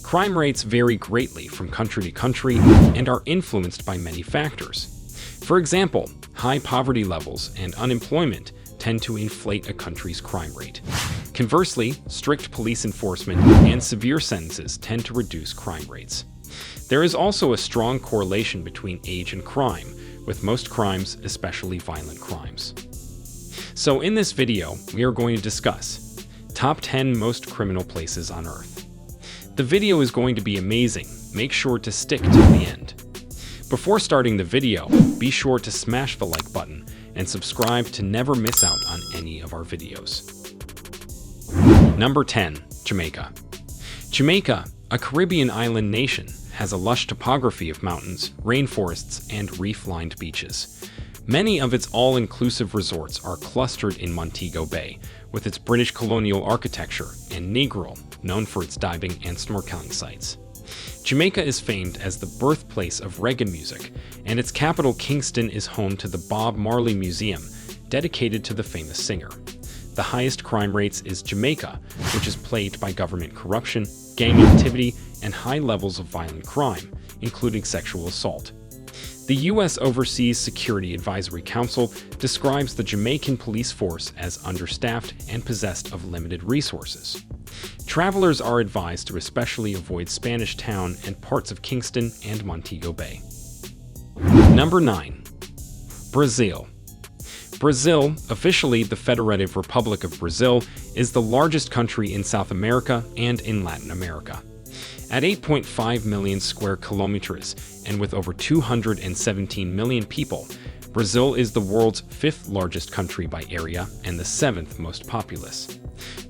Crime rates vary greatly from country to country and are influenced by many factors. For example, high poverty levels and unemployment tend to inflate a country's crime rate. Conversely, strict police enforcement and severe sentences tend to reduce crime rates. There is also a strong correlation between age and crime, with most crimes, especially violent crimes. So in this video, we are going to discuss top 10 most criminal places on Earth. The video is going to be amazing. Make sure to stick till the end. Before starting the video, be sure to smash the like button and subscribe to never miss out on any of our videos. Number 10. Jamaica. Jamaica, a Caribbean island nation, has a lush topography of mountains, rainforests, and reef-lined beaches. Many of its all-inclusive resorts are clustered in Montego Bay, with its British colonial architecture, and Negril, known for its diving and snorkeling sites. Jamaica is famed as the birthplace of reggae music, and its capital Kingston is home to the Bob Marley Museum, dedicated to the famous singer. The highest crime rates is Jamaica, which is plagued by government corruption, gang activity, and high levels of violent crime, including sexual assault. The U.S. Overseas Security Advisory Council describes the Jamaican police force as understaffed and possessed of limited resources. Travelers are advised to especially avoid Spanish Town and parts of Kingston and Montego Bay. Number 9. Brazil. Brazil, officially the Federative Republic of Brazil, is the largest country in South America and in Latin America. At 8.5 million square kilometers and with over 217 million people, Brazil is the world's 5th largest country by area and the 7th most populous.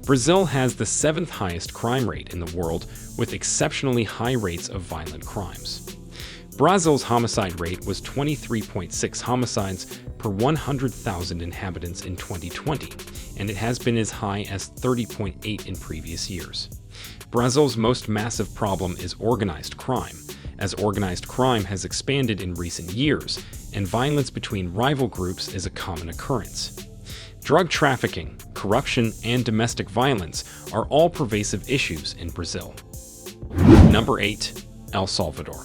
Brazil has the 7th highest crime rate in the world, with exceptionally high rates of violent crimes. Brazil's homicide rate was 23.6 homicides per 100,000 inhabitants in 2020, and it has been as high as 30.8 in previous years. Brazil's most massive problem is organized crime, as organized crime has expanded in recent years, and violence between rival groups is a common occurrence. Drug trafficking, corruption, and domestic violence are all pervasive issues in Brazil. Number 8. El Salvador.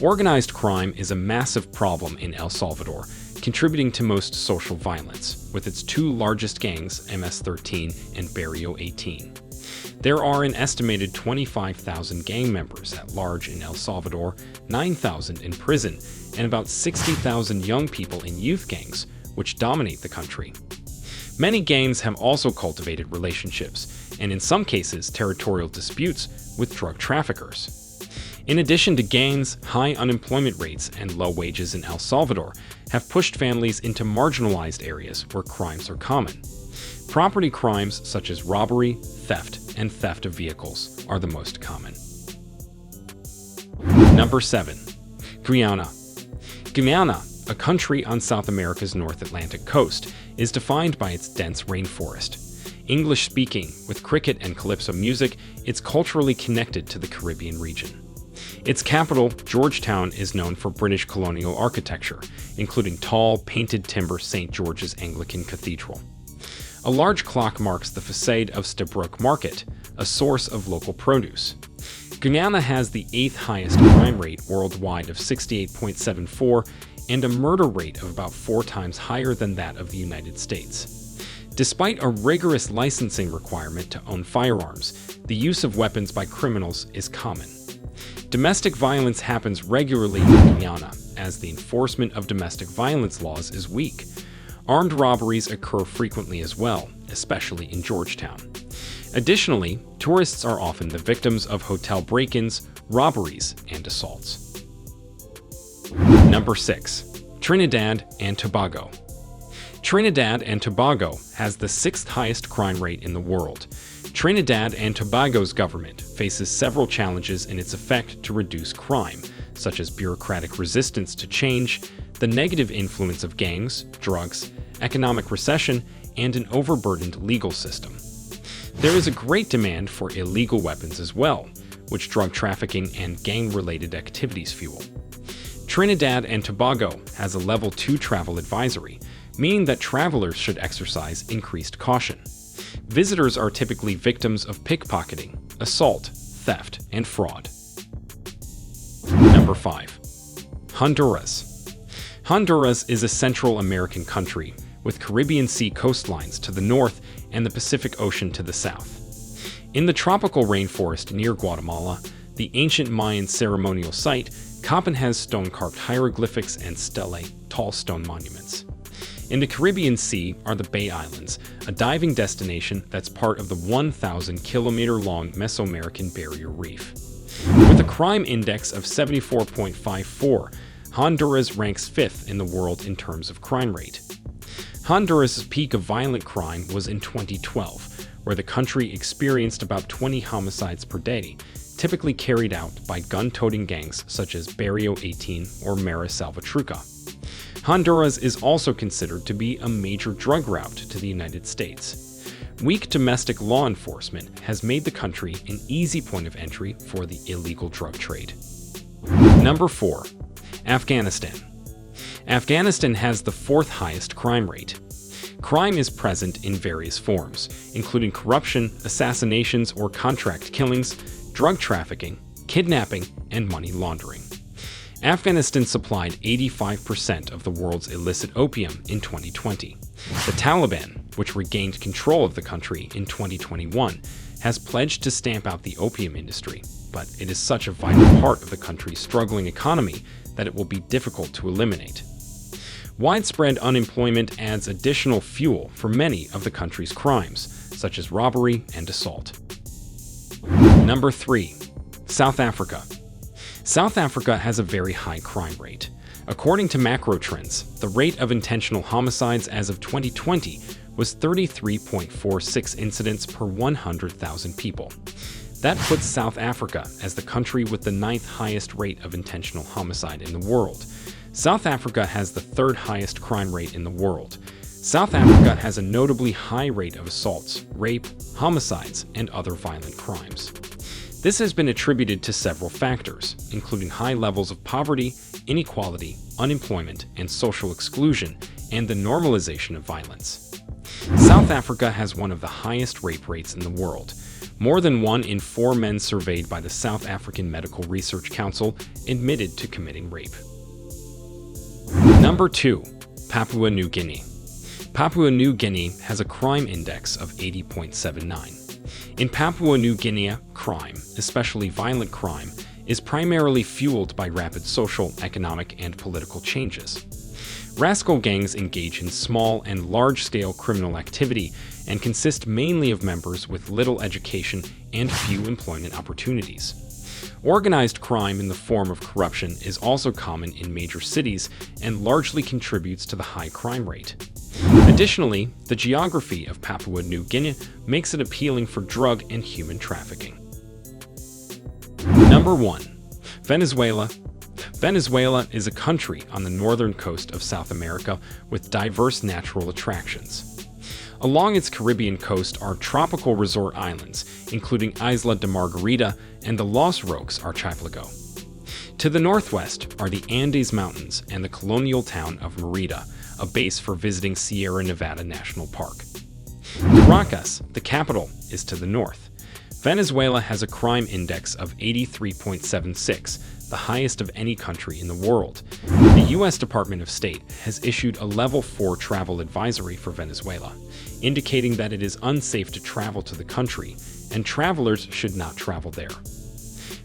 Organized crime is a massive problem in El Salvador, contributing to most social violence, with its 2 largest gangs, MS-13 and Barrio 18. There are an estimated 25,000 gang members at large in El Salvador, 9,000 in prison, and about 60,000 young people in youth gangs, which dominate the country. Many gangs have also cultivated relationships, and in some cases territorial disputes, with drug traffickers. In addition to gangs, high unemployment rates and low wages in El Salvador have pushed families into marginalized areas where crimes are common. Property crimes such as robbery, theft, and theft of vehicles are the most common. Number 7. Guyana. Guyana, a country on South America's North Atlantic coast, is defined by its dense rainforest. English-speaking, with cricket and calypso music, it's culturally connected to the Caribbean region. Its capital, Georgetown, is known for British colonial architecture, including tall, painted timber St. George's Anglican Cathedral. A large clock marks the facade of Stabroek Market, a source of local produce. Guyana has the 8th highest crime rate worldwide of 68.74 and a murder rate of about 4 times higher than that of the United States. Despite a rigorous licensing requirement to own firearms, the use of weapons by criminals is common. Domestic violence happens regularly in Guyana, as the enforcement of domestic violence laws is weak. Armed robberies occur frequently as well, especially in Georgetown. Additionally, tourists are often the victims of hotel break-ins, robberies, and assaults. Number 6. Trinidad and Tobago. Trinidad and Tobago has the 6th highest crime rate in the world. Trinidad and Tobago's government faces several challenges in its effort to reduce crime, such as bureaucratic resistance to change, the negative influence of gangs, drugs, economic recession, and an overburdened legal system. There is a great demand for illegal weapons as well, which drug trafficking and gang-related activities fuel. Trinidad and Tobago has a Level 2 travel advisory, meaning that travelers should exercise increased caution. Visitors are typically victims of pickpocketing, assault, theft, and fraud. Number 5. Honduras. Honduras is a Central American country with Caribbean Sea coastlines to the north and the Pacific Ocean to the south. In the tropical rainforest near Guatemala, the ancient Mayan ceremonial site, Copan has stone-carved hieroglyphics and stelae, tall stone monuments. In the Caribbean Sea are the Bay Islands, a diving destination that's part of the 1,000-kilometer-long Mesoamerican Barrier Reef. With a crime index of 74.54, Honduras ranks 5th in the world in terms of crime rate. Honduras' peak of violent crime was in 2012, where the country experienced about 20 homicides per day, typically carried out by gun-toting gangs such as Barrio 18 or Mara Salvatrucha. Honduras is also considered to be a major drug route to the United States. Weak domestic law enforcement has made the country an easy point of entry for the illegal drug trade. Number 4. Afghanistan. Afghanistan has the 4th highest crime rate. Crime is present in various forms, including corruption, assassinations or contract killings, drug trafficking, kidnapping, and money laundering. Afghanistan supplied 85% of the world's illicit opium in 2020. The Taliban, which regained control of the country in 2021, has pledged to stamp out the opium industry, but it is such a vital part of the country's struggling economy that it will be difficult to eliminate. Widespread unemployment adds additional fuel for many of the country's crimes, such as robbery and assault. Number 3. South Africa. South Africa has a very high crime rate. According to macro trends, the rate of intentional homicides as of 2020 was 33.46 incidents per 100,000 people. That puts South Africa as the country with the 9th highest rate of intentional homicide in the world. South Africa has the 3rd highest crime rate in the world. South Africa has a notably high rate of assaults, rape, homicides, and other violent crimes. This has been attributed to several factors, including high levels of poverty, inequality, unemployment, and social exclusion, and the normalization of violence. South Africa has one of the highest rape rates in the world. More than 1 in 4 men surveyed by the South African Medical Research Council admitted to committing rape. Number 2. Papua New Guinea. Papua New Guinea has a crime index of 80.79. In Papua New Guinea, crime, especially violent crime, is primarily fueled by rapid social, economic, and political changes. Rascal gangs engage in small and large-scale criminal activity and consist mainly of members with little education and few employment opportunities. Organized crime in the form of corruption is also common in major cities and largely contributes to the high crime rate. Additionally, the geography of Papua New Guinea makes it appealing for drug and human trafficking. Number 1. Venezuela. Venezuela is a country on the northern coast of South America with diverse natural attractions. Along its Caribbean coast are tropical resort islands, including Isla de Margarita and the Los Roques Archipelago. To the northwest are the Andes Mountains and the colonial town of Mérida, a base for visiting Sierra Nevada National Park. Caracas, the capital, is to the north. Venezuela has a crime index of 83.76, the highest of any country in the world. The U.S. Department of State has issued a Level 4 travel advisory for Venezuela, indicating that it is unsafe to travel to the country, and travelers should not travel there.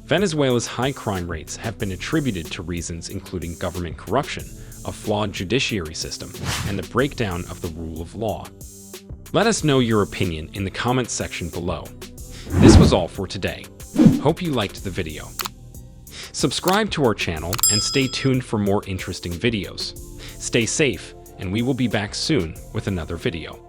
Venezuela's high crime rates have been attributed to reasons including government corruption, a flawed judiciary system, and the breakdown of the rule of law. Let us know your opinion in the comments section below. This was all for today. Hope you liked the video. Subscribe to our channel and stay tuned for more interesting videos. Stay safe, and we will be back soon with another video.